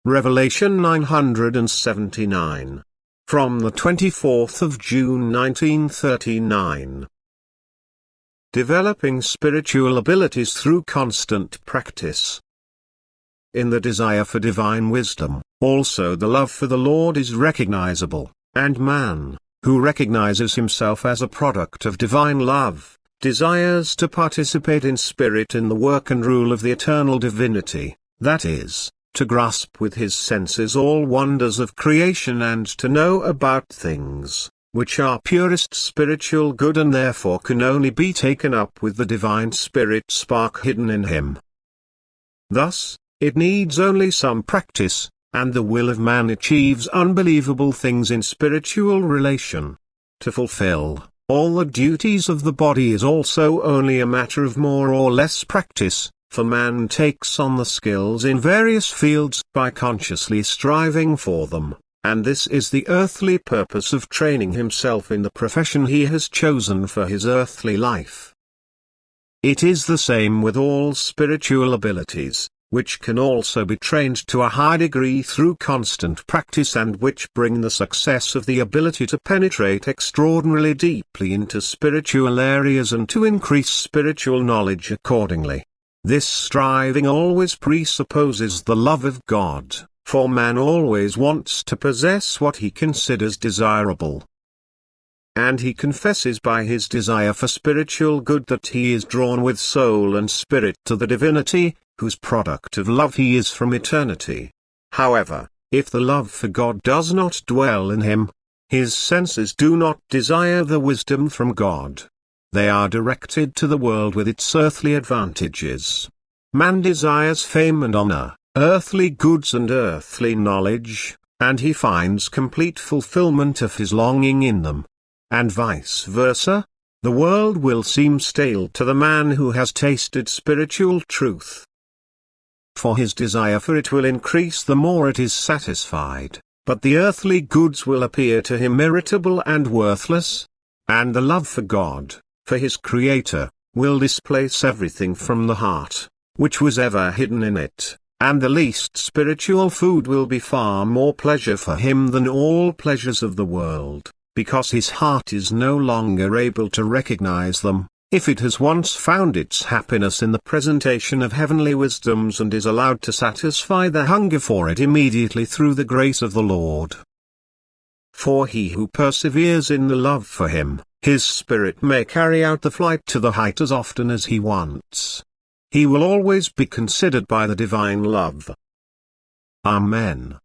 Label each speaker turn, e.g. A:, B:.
A: Revelation 979. From the 24th of June 1939. Developing spiritual abilities through constant practice. In the desire for divine wisdom, also the love for the Lord is recognizable, and man, who recognizes himself as a product of divine love, desires to participate in spirit in the work and rule of the eternal divinity, that is, to grasp with his senses all wonders of creation and to know about things, which are purest spiritual good and therefore can only be taken up with the divine spirit spark hidden in him. Thus, it needs only some practice, and the will of man achieves unbelievable things in spiritual relation. To fulfill all the duties of the body is also only a matter of more or less practice, for man takes on the skills in various fields by consciously striving for them, and this is the earthly purpose of training himself in the profession he has chosen for his earthly life. It is the same with all spiritual abilities, which can also be trained to a high degree through constant practice and which bring the success of the ability to penetrate extraordinarily deeply into spiritual areas and to increase spiritual knowledge accordingly. This striving always presupposes the love of God, for man always wants to possess what he considers desirable. And he confesses by his desire for spiritual good that he is drawn with soul and spirit to the divinity, whose product of love he is from eternity. However, if the love for God does not dwell in him, his senses do not desire the wisdom from God. They are directed to the world with its earthly advantages. Man desires fame and honor, earthly goods and earthly knowledge, and he finds complete fulfillment of his longing in them. And vice versa. The world will seem stale to the man who has tasted spiritual truth. For his desire for it will increase the more it is satisfied, but the earthly goods will appear to him irritable and worthless, and the love for God, for his Creator, will displace everything from the heart, which was ever hidden in it, and the least spiritual food will be far more pleasure for him than all pleasures of the world, because his heart is no longer able to recognize them, if it has once found its happiness in the presentation of heavenly wisdoms and is allowed to satisfy the hunger for it immediately through the grace of the Lord. For he who perseveres in the love for him, his spirit may carry out the flight to the height as often as he wants. He will always be considered by the divine love. Amen.